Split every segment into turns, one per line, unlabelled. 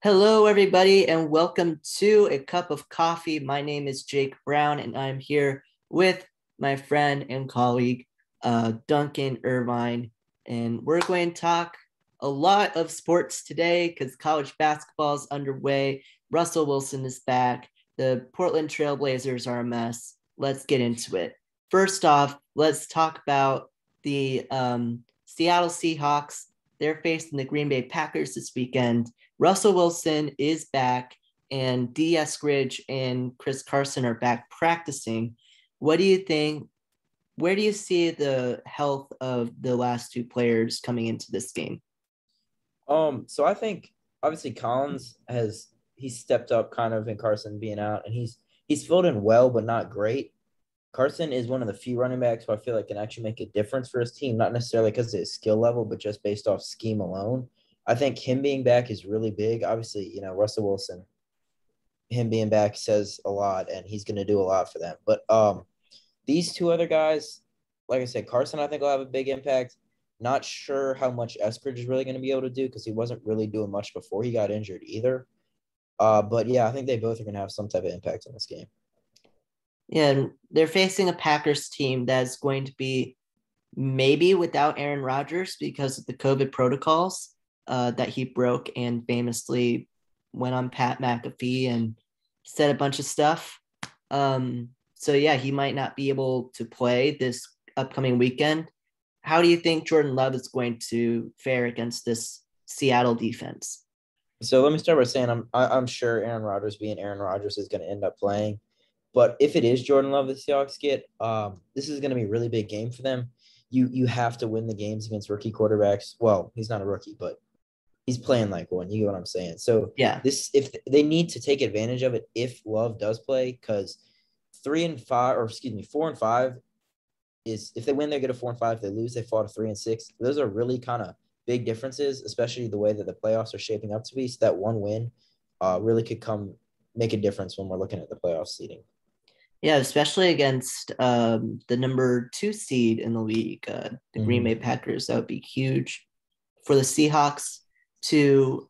Hello, everybody, and welcome to A Cup of Coffee. My name is Jake Brown, and I'm here with my friend and colleague, Duncan Irvine. And we're going to talk a lot of sports today because college basketball is underway. Russell Wilson is back. The Portland Trailblazers are a mess. Let's get into it. First off, let's talk about the Seattle Seahawks. They're facing the Green Bay Packers this weekend. Russell Wilson is back, and D. Eskridge and Chris Carson are back practicing. What do you think? Where do you see the health of the last two players coming into this game?
So I think obviously Collins he's stepped up kind of in Carson being out, and he's filled in well, but not great. Carson is one of the few running backs who I feel like can actually make a difference for his team, not necessarily because of his skill level, but just based off scheme alone. I think him being back is really big. Obviously, Russell Wilson, him being back says a lot, and he's going to do a lot for them. But these two other guys, like I said, Carson, I think will have a big impact. Not sure how much Eskridge is really going to be able to do because he wasn't really doing much before he got injured either. But yeah, I think they both are going to have some type of impact on this game.
Yeah, and they're facing a Packers team that's going to be maybe without Aaron Rodgers because of the COVID protocols that he broke and famously went on Pat McAfee and said a bunch of stuff. So yeah, he might not be able to play this upcoming weekend. How do you think Jordan Love is going to fare against this Seattle defense?
So let me start by saying I'm sure Aaron Rodgers being Aaron Rodgers is going to end up playing. But if it is Jordan Love the Seahawks get, this is going to be a really big game for them. You have to win the games against rookie quarterbacks. Well, he's not a rookie, but he's playing like one. You get what I'm saying? So
Yeah,
this, if they need to take advantage of it, if Love does play, because 3-5, or excuse me, 4-5 is if they win, they get a 4-5. If they lose, they fall to 3-6. Those are really kind of big differences, especially the way that the playoffs are shaping up to be. So that one win really could come make a difference when we're looking at the playoff seeding.
yeah, especially against the number two seed in the league, the Green Bay Packers. That would be huge for the Seahawks to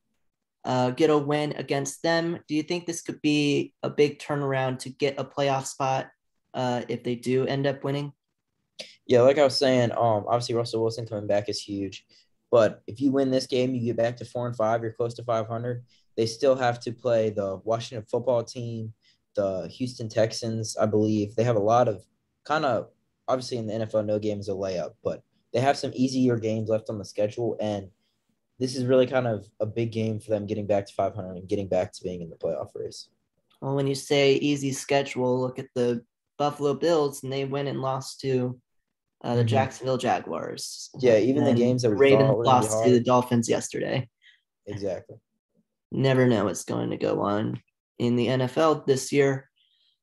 get a win against them. Do you think this could be a big turnaround to get a playoff spot if they do end up winning?
Yeah, like I was saying, obviously Russell Wilson coming back is huge. But if you win this game, you get back to 4-5, you're close to 500. They still have to play the Washington football team, the Houston Texans, I believe. They have a lot of kind of obviously in the NFL, no game is a layup, but they have some easier games left on the schedule. And this is really kind of a big game for them getting back to 500 and getting back to being in the playoff race.
Well, when you say easy schedule, look at the Buffalo Bills, and they went and lost to the
Mm-hmm.
Jacksonville Jaguars.
Yeah, even the
And
games that
the
we
Ravens
thought were going to be
lost to the
hard.
Dolphins yesterday.
Exactly.
Never know what's going to go on in the NFL this year.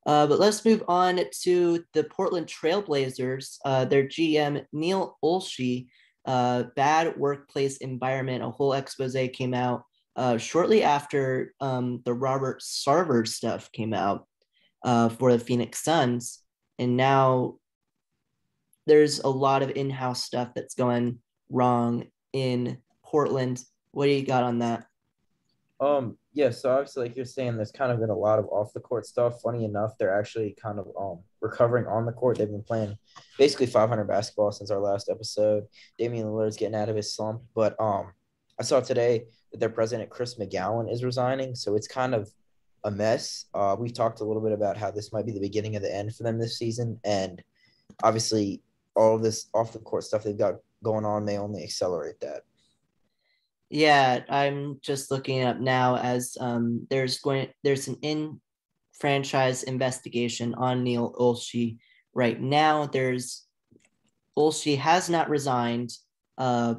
But let's move on to the Portland Trailblazers. Their GM, Neil Olshey, bad workplace environment. A whole expose came out shortly after the Robert Sarver stuff came out for the Phoenix Suns. And now there's a lot of in-house stuff that's going wrong in Portland. What do you got on that?
Yeah, so obviously, like you're saying, there's kind of been a lot of off the court stuff. Funny enough, they're actually kind of recovering on the court. They've been playing basically 500 basketball since our last episode. Damian Lillard's getting out of his slump, but I saw today that their president Chris McGowan is resigning, so it's kind of a mess. We've talked a little bit about how this might be the beginning of the end for them this season, and obviously, all of this off the court stuff they've got going on may only accelerate that.
Yeah, I'm just looking it up now as there's an in franchise investigation on Neil Olshey right now. There's Olshey has not resigned, uh,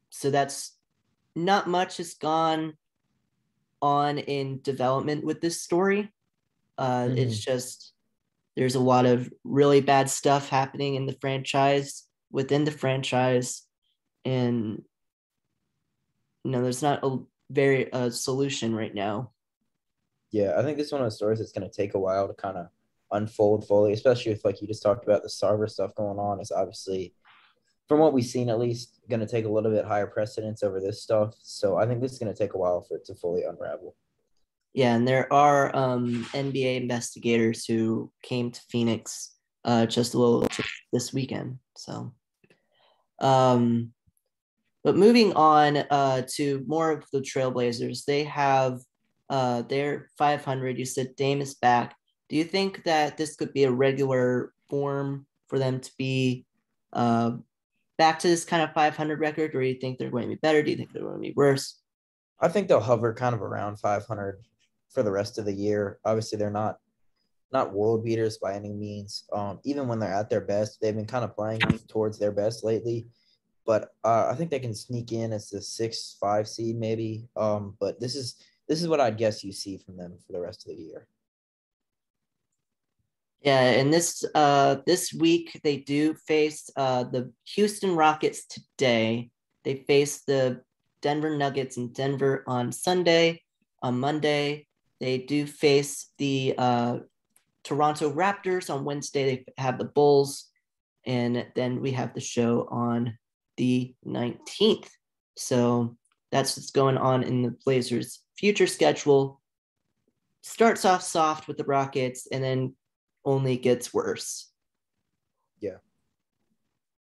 so that's not much has gone on in development with this story. It's
Mm-hmm.
just there's a lot of really bad stuff happening in the franchise within the franchise, and there's not a very solution right now.
Yeah, I think this is one of the stories that's going to take a while to kind of unfold fully, especially if, like you just talked about, the Sarver stuff going on. Is obviously, from what we've seen at least, going to take a little bit higher precedence over this stuff. So I think this is going to take a while for it to fully unravel.
Yeah, and there are NBA investigators who came to Phoenix just this weekend. So, but moving on to more of the Trailblazers, they have they're 500. You said Dame is back. Do you think that this could be a regular form for them to be back to this kind of 500 record, or do you think they're going to be better? Do you think they're going to be worse?
I think they'll hover kind of around 500 for the rest of the year. Obviously, they're not world beaters by any means. Even when they're at their best, they've been kind of playing towards their best lately. But I think they can sneak in as the 6-5 seed maybe. But this is what I'd guess you see from them for the rest of the year.
Yeah, and this week they do face the Houston Rockets today. They face the Denver Nuggets in Denver on Sunday. On Monday, they do face the Toronto Raptors. On Wednesday, they have the Bulls. And then we have the show on the 19th. So that's what's going on in the Blazers' future schedule. Starts off soft with the Rockets and then only gets worse.
Yeah.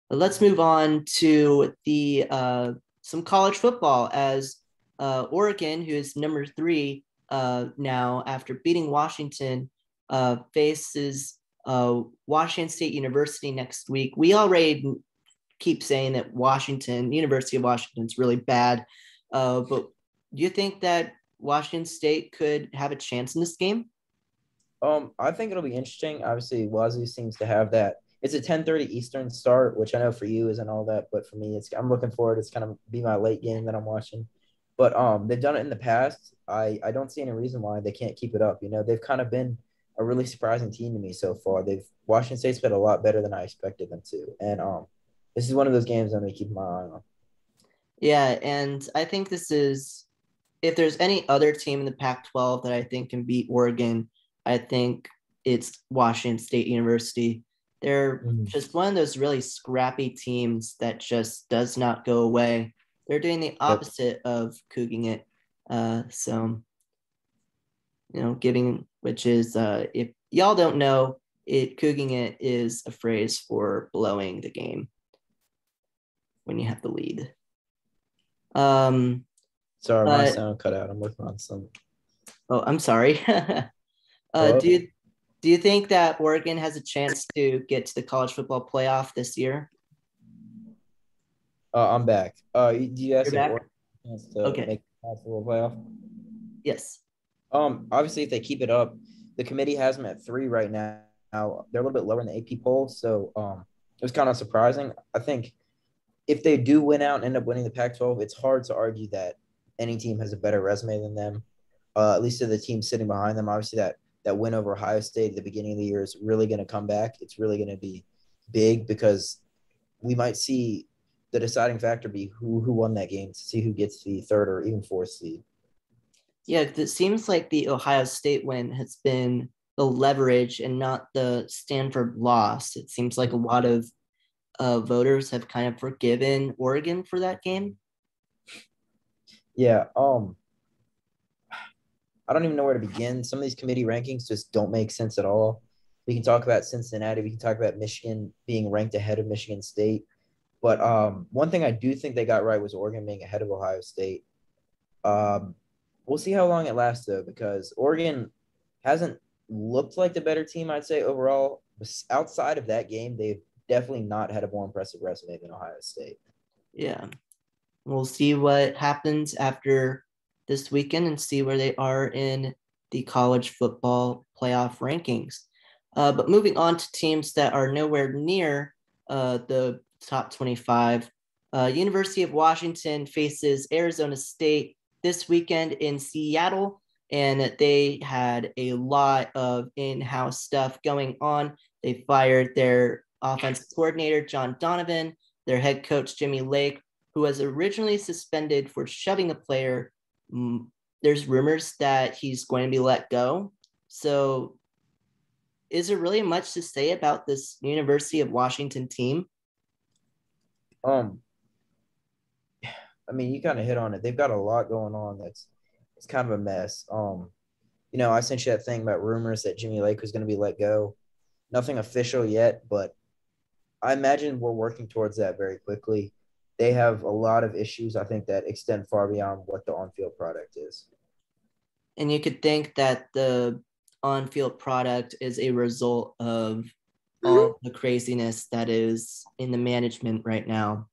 But let's move on to the some college football as Oregon, who is number 3 now after beating Washington, faces Washington State University next week. We already keep saying that University of Washington is really bad, but do you think that Washington State could have a chance in this game?
I think it'll be interesting. Obviously, Wazoo seems to have that. It's a 10:30 Eastern start, which I know for you isn't all that, but for me, I'm looking forward. It's kind of be my late game that I'm watching. But they've done it in the past. I don't see any reason why they can't keep it up. They've kind of been a really surprising team to me so far. Washington State's been a lot better than I expected them to, and this is one of those games I'm going to keep my eye on.
Yeah, and I think this is, if there's any other team in the Pac-12 that I think can beat Oregon, I think it's Washington State University. They're just one of those really scrappy teams that just does not go away. They're doing the opposite of Couging it. Which is, if y'all don't know, Couging it is a phrase for blowing the game when you have the lead.
Sorry, my sound cut out. I'm working on some.
Oh, I'm sorry. Do you think that Oregon has a chance to get to the college football playoff this year?
I'm back. Do you guys
You're
have
back?
Oregon chance to make the college football playoff?
Yes.
Obviously, if they keep it up, the committee has them at 3 right now. They're a little bit lower in the AP poll, so it was kind of surprising. I think if they do win out and end up winning the Pac-12, it's hard to argue that any team has a better resume than them. At least to the team sitting behind them. Obviously, that win over Ohio State at the beginning of the year is really going to come back. It's really going to be big because we might see the deciding factor be who won that game to see who gets the 3rd or even 4th seed.
Yeah, it seems like the Ohio State win has been the leverage and not the Stanford loss. It seems like a lot of voters have kind of forgiven Oregon for that game.
Yeah. I don't even know where to begin. Some of these committee rankings just don't make sense at all. We can talk about Cincinnati. We can talk about Michigan being ranked ahead of Michigan State. But one thing I do think they got right was Oregon being ahead of Ohio State. We'll see how long it lasts, though, because Oregon hasn't looked like the better team, I'd say, overall. Outside of that game, they've definitely not had a more impressive resume than Ohio State.
Yeah. We'll see what happens after this weekend and see where they are in the college football playoff rankings. But moving on to teams that are nowhere near the top 25, University of Washington faces Arizona State this weekend in Seattle, and they had a lot of in-house stuff going on. They fired their offensive coordinator, John Donovan, their head coach, Jimmy Lake, who was originally suspended for shoving a player. There's rumors that he's going to be let go. So is there really much to say about this University of Washington team?
I mean, you kind of hit on it. They've got a lot going on. It's kind of a mess. I sent you that thing about rumors that Jimmy Lake was going to be let go. Nothing official yet, but I imagine we're working towards that very quickly. They have a lot of issues, I think, that extend far beyond what the on-field product is.
And you could think that the on-field product is a result of all the craziness that is in the management right now.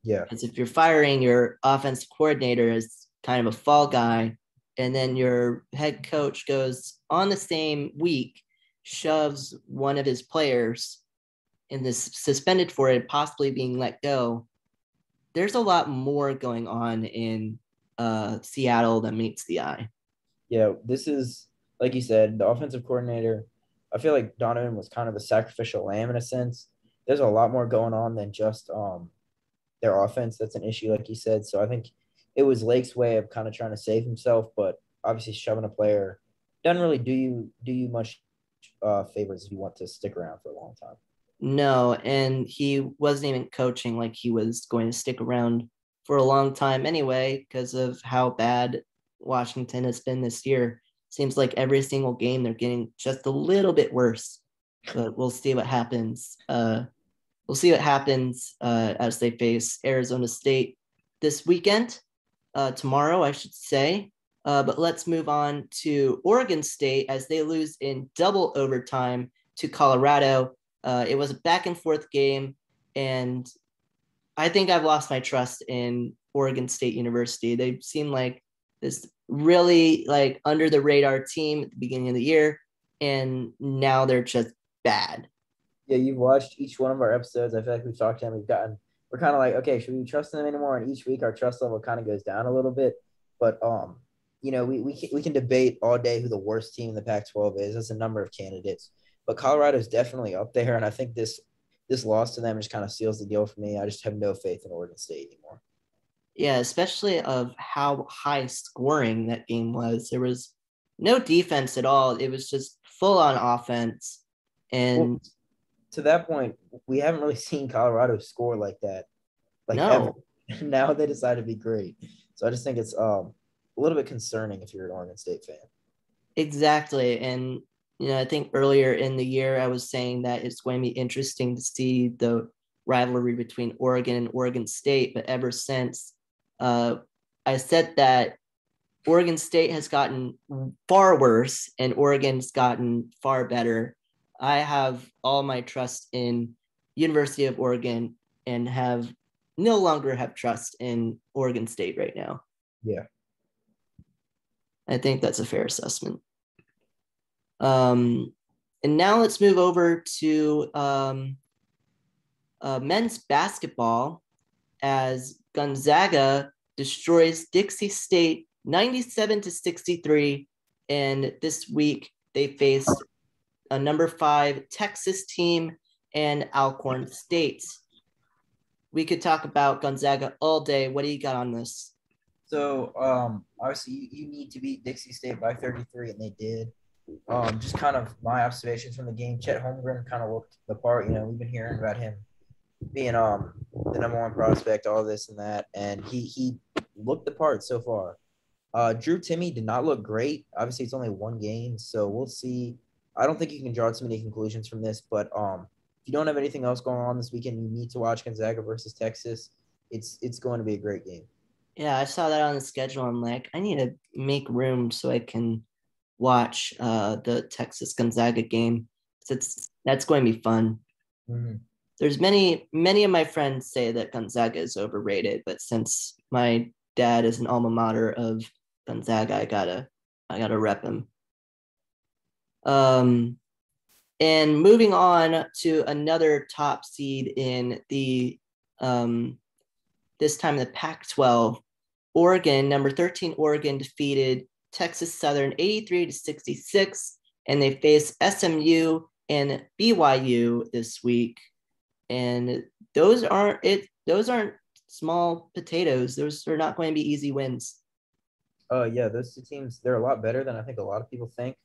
Yeah.
Because if you're firing your offensive coordinator as kind of a fall guy, and then your head coach goes on the same week, shoves one of his players and is suspended for it, possibly being let go, there's a lot more going on in Seattle than meets the eye.
Yeah, this is, like you said, the offensive coordinator. I feel like Donovan was kind of the sacrificial lamb in a sense. There's a lot more going on than just their offense. That's an issue, like you said. So I think it was Lake's way of kind of trying to save himself, but obviously shoving a player doesn't really do you much favors if you want to stick around for a long time.
No, and he wasn't even coaching like he was going to stick around for a long time anyway, because of how bad Washington has been this year. Seems like every single game they're getting just a little bit worse, but we'll see what happens. We'll see what happens as they face Arizona State this weekend, tomorrow, I should say. But let's move on to Oregon State as they lose in double overtime to Colorado. It was a back and forth game, and I think I've lost my trust in Oregon State University. They seem like this really like under the radar team at the beginning of the year, and now they're just bad.
Yeah, you've watched each one of our episodes. I feel like we've talked to them. We're kind of like, okay, should we trust them anymore? And each week our trust level kind of goes down a little bit. But we can debate all day who the worst team in the Pac-12 is. There's a number of candidates, but Colorado's definitely up there. And I think this loss to them just kind of seals the deal for me. I just have no faith in Oregon State anymore.
Yeah, especially of how high scoring that game was. There was no defense at all. It was just full on offense.
Well,
And
to that point, we haven't really seen Colorado score like that, like ever.
no,
Now they decide to be great. So I just think it's a little bit concerning if you're an Oregon State fan.
exactly. And, I think earlier in the year, I was saying that it's going to be interesting to see the rivalry between Oregon and Oregon State. But ever since uh, I said that Oregon State has gotten far worse and Oregon's gotten far better, I have all my trust in University of Oregon and have no longer have trust in Oregon State right now.
Yeah.
I think that's a fair assessment. Um, and now let's move over to men's basketball as Gonzaga destroys Dixie State 97-63. And this week they faced a number 5 Texas team and Alcorn State. We could talk about Gonzaga all day. What do you got on this?
So obviously you need to beat Dixie State by 33, and they did. Just kind of my observations from the game. Chet Holmgren kind of looked the part. We've been hearing about him being the number 1 prospect, all this and that, and he looked the part so far. Drew Timme did not look great. Obviously, it's only 1 game, so we'll see. I don't think you can draw too many conclusions from this, but if you don't have anything else going on this weekend, you need to watch Gonzaga versus Texas. It's going to be a great game.
Yeah, I saw that on the schedule. I'm like, I need to make room so I can watch the Texas Gonzaga game. That's going to be fun.
Mm-hmm.
There's many of my friends say that Gonzaga is overrated, but since my dad is an alma mater of Gonzaga, I gotta rep him. And moving on to another top seed in the this time in the Pac-12, Oregon, number 13 Oregon defeated Texas Southern 83-66, and they face SMU and BYU this week. And those aren't small potatoes. Those are not going to be easy wins.
Yeah, those 2 teams, they're a lot better than I think a lot of people think.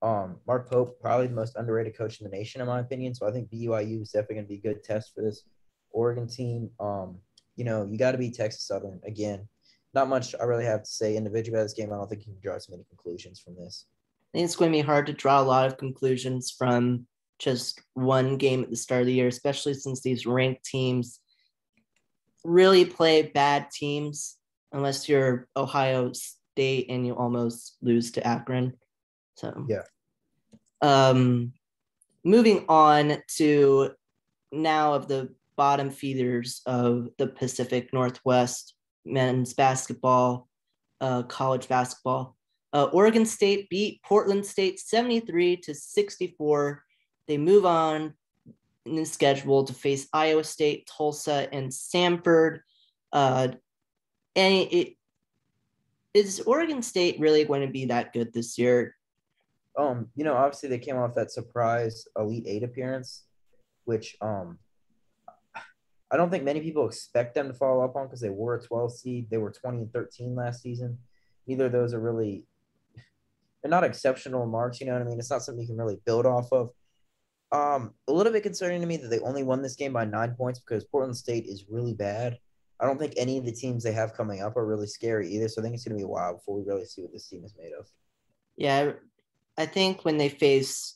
Mark Pope, probably the most underrated coach in the nation, in my opinion. So I think BYU is definitely going to be a good test for this Oregon team. you got to beat Texas Southern again. Not much I really have to say individually about this game. I don't think you can draw so many conclusions from this.
I think it's going to be hard to draw a lot of conclusions from just one game at the start of the year, especially since these ranked teams really play bad teams unless you're Ohio State and you almost lose to Akron. So
yeah.
Moving on to now of the bottom feeders of the Pacific Northwest men's basketball, college basketball. Oregon State beat Portland State 73-64. They move on in the schedule to face Iowa State, Tulsa, and Samford. Is Oregon State really going to be that good this year?
Obviously they came off that surprise Elite Eight appearance, which I don't think many people expect them to follow up on because they were a 12 seed. They were 20-13 last season. Neither of those are really – they're not exceptional marks, you know what I mean? It's not something you can really build off of. A little bit concerning to me that they only won this game by 9 points because Portland State is really bad. I don't think any of the teams they have coming up are really scary either, so I think it's going to be a while before we really see what this team is made of.
Yeah, I think when they face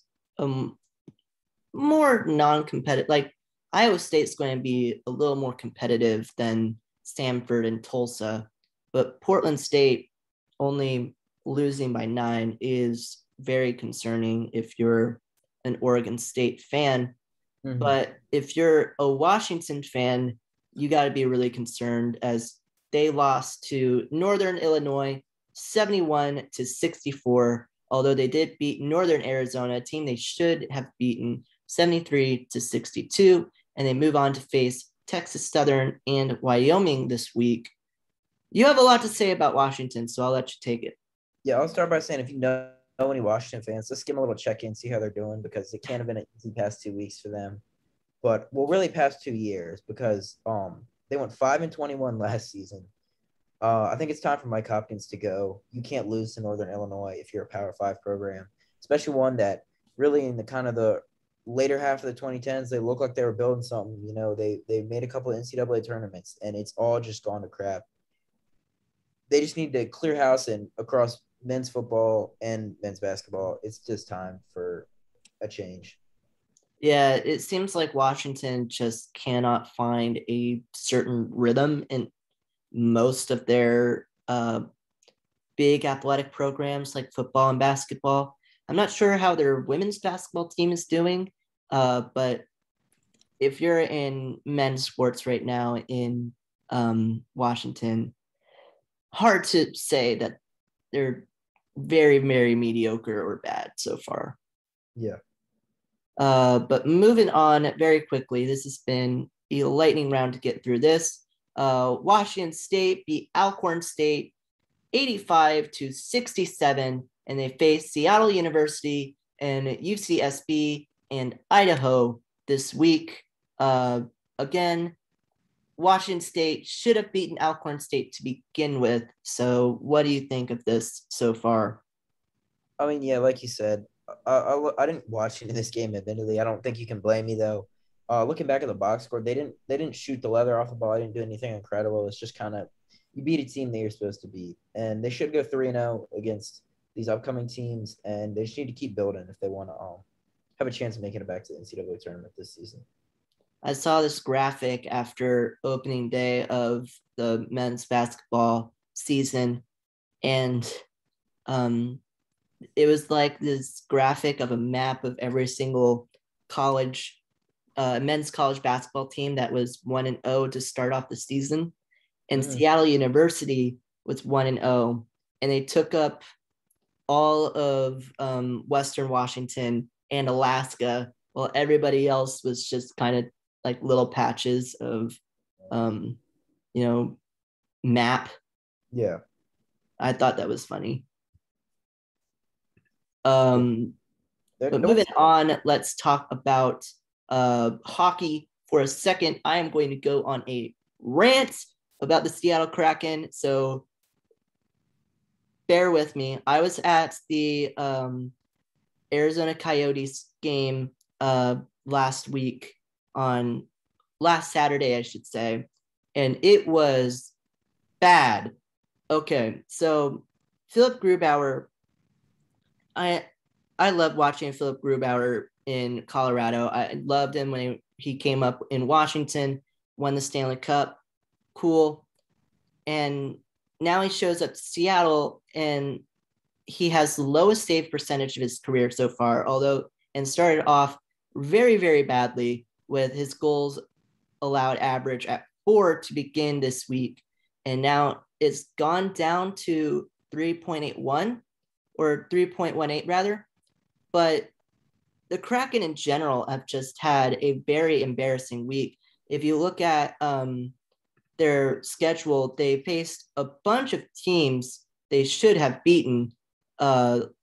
more non-competitive, like Iowa State's going to be a little more competitive than Samford and Tulsa, but Portland State only losing by 9 is very concerning if you're an Oregon State fan. Mm-hmm. But if you're a Washington fan, you got to be really concerned as they lost to Northern Illinois 71-64, although they did beat Northern Arizona, a team they should have beaten 73-62, and they move on to face Texas Southern and Wyoming this week. You have a lot to say about Washington, so I'll let you take it.
Yeah, I'll start by saying if you know any Washington fans, let's give them a little check-in, see how they're doing, because it can't have been an easy past 2 weeks for them. But, really past 2 years, because they went 5-21 last season. I think it's time for Mike Hopkins to go. You can't lose to Northern Illinois if you're a Power 5 program, especially one that really in the kind of the later half of the 2010s, they looked like they were building something. They made a couple of NCAA tournaments, and it's all just gone to crap. They just need to clear house and across men's football and men's basketball. It's just time for a change.
Yeah, it seems like Washington just cannot find a certain rhythm in most of their big athletic programs like football and basketball. I'm not sure how their women's basketball team is doing, but if you're in men's sports right now in Washington, hard to say that they're very, very mediocre or bad so far.
Yeah.
But moving on very quickly, this has been a lightning round to get through this. Washington State beat Alcorn State 85-67, and they face Seattle University and UCSB and Idaho this week. Again, Washington State should have beaten Alcorn State to begin with. So what do you think of this so far?
I mean, yeah, like you said, I didn't watch into this game, admittedly. I don't think you can blame me, though. Looking back at the box score, they didn't shoot the leather off the ball. They didn't do anything incredible. It's just kind of you beat a team that you're supposed to beat. And they should go 3-0 against these upcoming teams, and they just need to keep building if they want to have a chance of making it back to the NCAA tournament this season.
I saw this graphic after opening day of the men's basketball season, and it was like this graphic of a map of every single college, men's college basketball team that was 1-0 to start off the season. And Seattle University was 1-0, and they took up all of Western Washington and Alaska, while everybody else was just kind of like little patches of, map.
Yeah.
I thought that was funny. But moving on, let's talk about hockey for a second. I am going to go on a rant about the Seattle Kraken. So bear with me. I was at the Arizona Coyotes game last Saturday, I should say. and it was bad. Okay, so Philip Grubauer, I love watching Philip Grubauer in Colorado. I loved him when he came up in Washington, won the Stanley Cup. Cool. And now he shows up to Seattle and he has the lowest save percentage of his career so far, and started off very, very badly with his goals allowed average at 4 to begin this week. And now it's gone down to 3.81 or 3.18 rather. But the Kraken in general have just had a very embarrassing week. If you look at their schedule, they faced a bunch of teams they should have beaten,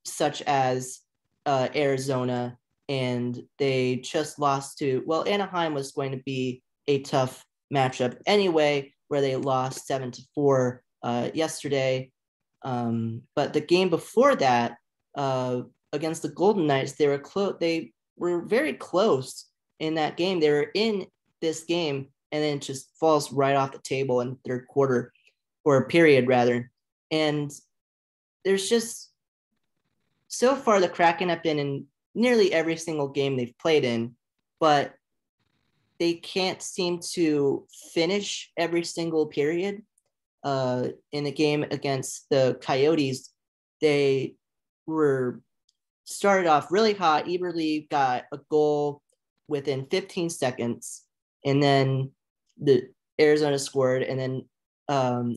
such as Arizona, and they just lost to, Anaheim was going to be a tough matchup anyway, where they lost 7-4 yesterday. But the game before that, against the Golden Knights, they were close. They were very close in that game. They were in this game, and then it just falls right off the table in the third quarter, or period rather. And there's just, so far the Kraken have been in nearly every single game they've played in, but they can't seem to finish every single period. In the game against the Coyotes, they were started off really hot. Eberle got a goal within 15 seconds, and then the Arizona scored, and then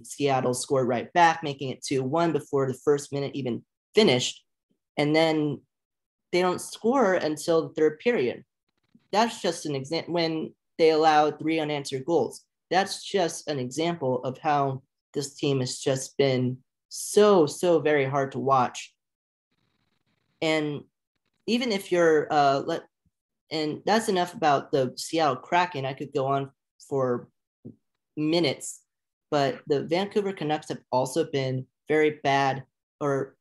Seattle scored right back, making it 2-1 before the first minute even finished. And then they don't score until the third period. That's just an example. When they allowed 3 unanswered goals, that's just an example of how this team has just been so very hard to watch. And even if you're and that's enough about the Seattle Kraken. I could go on for minutes, but the Vancouver Canucks have also been very bad, or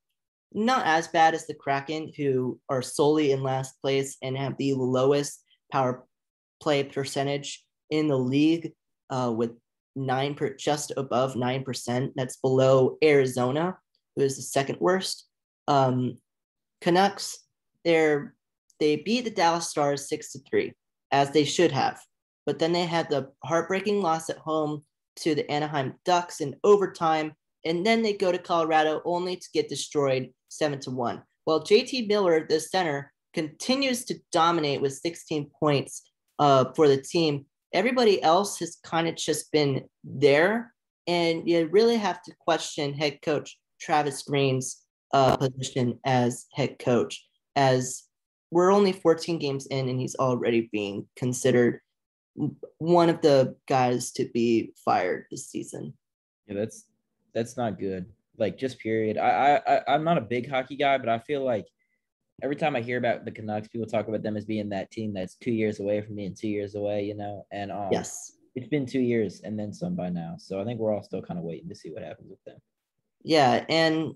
not as bad as the Kraken, who are solely in last place and have the lowest power play percentage in the league, with just above 9%. That's below Arizona, who is the second worst. Canucks, they beat the Dallas Stars 6-3, as they should have. But then they had the heartbreaking loss at home to the Anaheim Ducks in overtime, and then they go to Colorado only to get destroyed 7-1. While JT Miller, the center, continues to dominate with 16 points for the team, everybody else has kind of just been there, and you really have to question head coach Travis Green's position as head coach, as we're only 14 games in and he's already being considered one of the guys to be fired this season.
Yeah, that's not good. Like, just period. I'm not a big hockey guy, but I feel like every time I hear about the Canucks, people talk about them as being that team that's 2 years away from being 2 years away, you know? And
yes,
it's been 2 years and then some by now. So I think we're all still kind of waiting to see what happens with them.
Yeah, and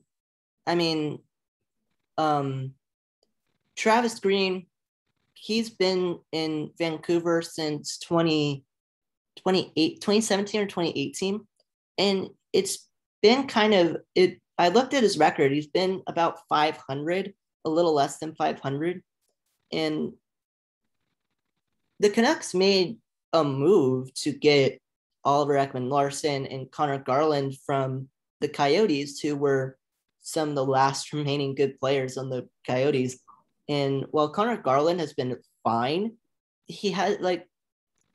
I mean, Travis Green, he's been in Vancouver since 2017 or 2018. And it's been I looked at his record. He's been about 500, a little less than 500. And the Canucks made a move to get Oliver Ekman-Larsson and Connor Garland from the Coyotes, who were some of the last remaining good players on the Coyotes. And while Connor Garland has been fine, he had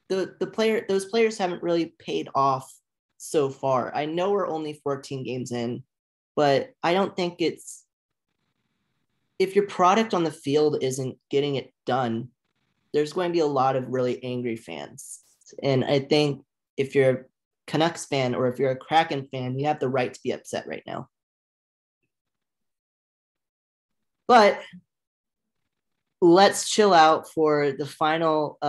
those players haven't really paid off so far. I know we're only 14 games in, but I don't think if your product on the field isn't getting it done, there's going to be a lot of really angry fans. And I think if you're a Canucks fan or if you're a Kraken fan, you have the right to be upset right now. But let's chill out for the final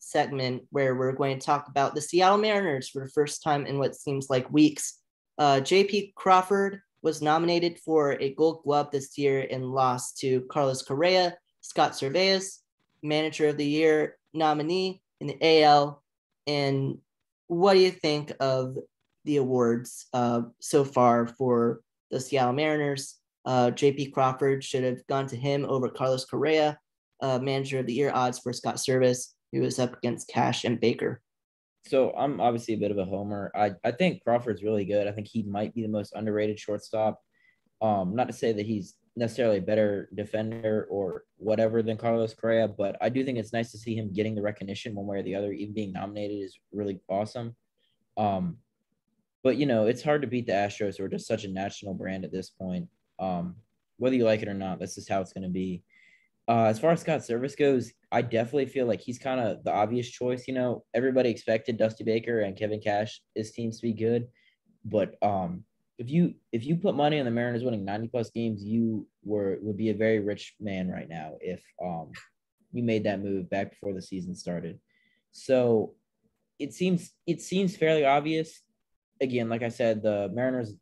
segment, where we're going to talk about the Seattle Mariners for the first time in what seems like weeks. J.P. Crawford was nominated for a Gold Glove this year and lost to Carlos Correa. Scott Servais, Manager of the Year nominee in the AL. And what do you think of the awards so far for the Seattle Mariners? JP Crawford should have gone to him over Carlos Correa. Manager of the Year odds for Scott Service, who was up against Cash and Baker.
So I'm obviously a bit of a homer. I think Crawford's really good. I think he might be the most underrated shortstop. Not to say that he's necessarily a better defender or whatever than Carlos Correa, but I do think it's nice to see him getting the recognition one way or the other. Even being nominated is really awesome. But it's hard to beat the Astros, who are just such a national brand at this point. Whether you like it or not, that's just how it's going to be. As far as Scott Service goes, I definitely feel like he's kind of the obvious choice. Everybody expected Dusty Baker and Kevin Cash, his teams to be good, but if you put money on the Mariners winning 90+ games, you would be a very rich man right now if you made that move back before the season started. So it seems fairly obvious. Again, like I said, the Mariners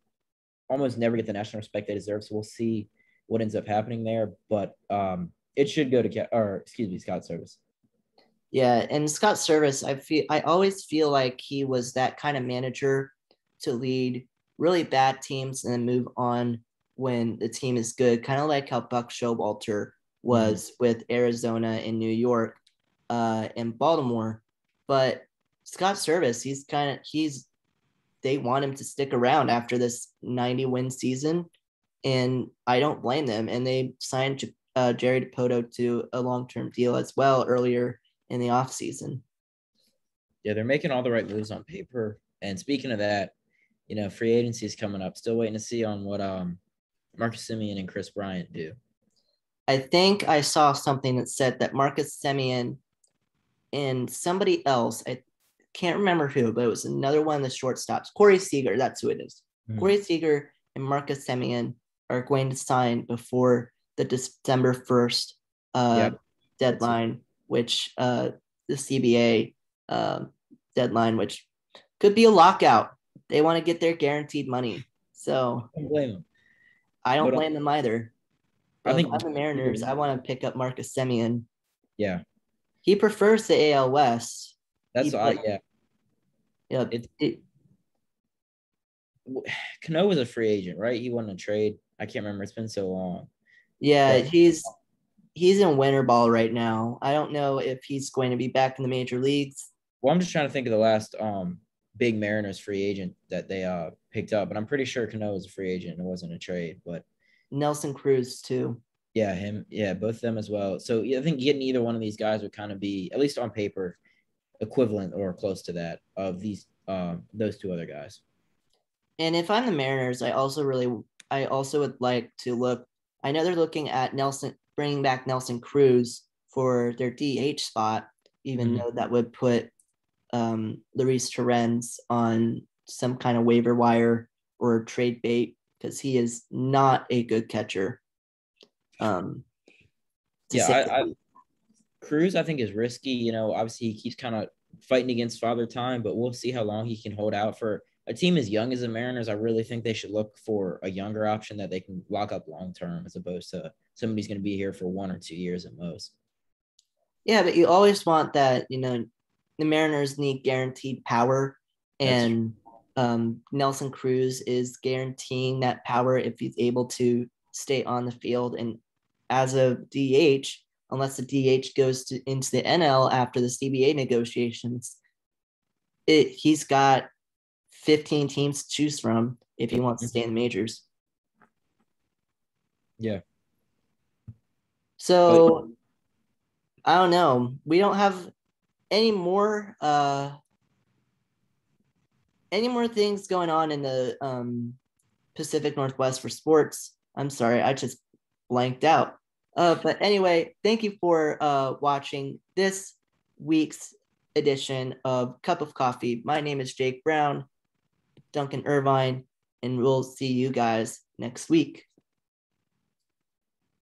almost never get the national respect they deserve, so we'll see what ends up happening there. But it should go to Scott Service.
Yeah, and Scott Service, I always feel like he was that kind of manager to lead really bad teams and then move on when the team is good, kind of like how Buck Showalter was with Arizona and New York and Baltimore. But Scott Service, they want him to stick around after this 90-win season, and I don't blame them. And they signed Jerry Dipoto to a long-term deal as well earlier in the offseason.
Yeah, they're making all the right moves on paper. And speaking of that, free agency is coming up. Still waiting to see on what Marcus Semien and Chris Bryant do.
I think I saw something that said that Marcus Semien and somebody else, I can't remember who, but it was another one of the shortstops. Corey Seager, that's who it is. Corey Seager and Marcus Semien are going to sign before the December 1st deadline, which the CBA deadline, which could be a lockout. They want to get their guaranteed money. So
I don't blame them.
I don't blame them either. But
I think
if I'm the Mariners, I want to pick up Marcus Semien.
Yeah.
He prefers the AL West.
Yeah. Cano was a free agent, right? He won a trade. I can't remember. It's been so long.
Yeah, he's in winter ball right now. I don't know if he's going to be back in the major leagues.
Well, I'm just trying to think of the last big Mariners free agent that they picked up, but I'm pretty sure Cano was a free agent. It wasn't a trade, but
Nelson Cruz too.
Yeah, him. Yeah, both of them as well. So I think getting either one of these guys would kind of be, at least on paper, equivalent or close to that of those two other guys.
And if I'm the Mariners, I also would like to look. I know they're looking at bringing back Nelson Cruz for their DH spot, even though that would put Luis Torrens on some kind of waiver wire or trade bait because he is not a good catcher.
Cruz, I think, is risky. Obviously he keeps kind of fighting against Father Time, but we'll see how long he can hold out for a team as young as the Mariners. I really think they should look for a younger option that they can lock up long term, as opposed to somebody's going to be here for 1 or 2 years at most. Yeah,
but you always want that. The Mariners need guaranteed power, and Nelson Cruz is guaranteeing that power if he's able to stay on the field. And as a DH, unless the DH goes into the NL after the CBA negotiations, he's got 15 teams to choose from if he wants to stay in the majors.
Yeah.
So I don't know. We don't have any more things going on in the Pacific Northwest for sports. I'm sorry, I just blanked out. But anyway, thank you for watching this week's edition of Cup of Coffee. My name is Jake Brown, Duncan Irvine, and we'll see you guys next week.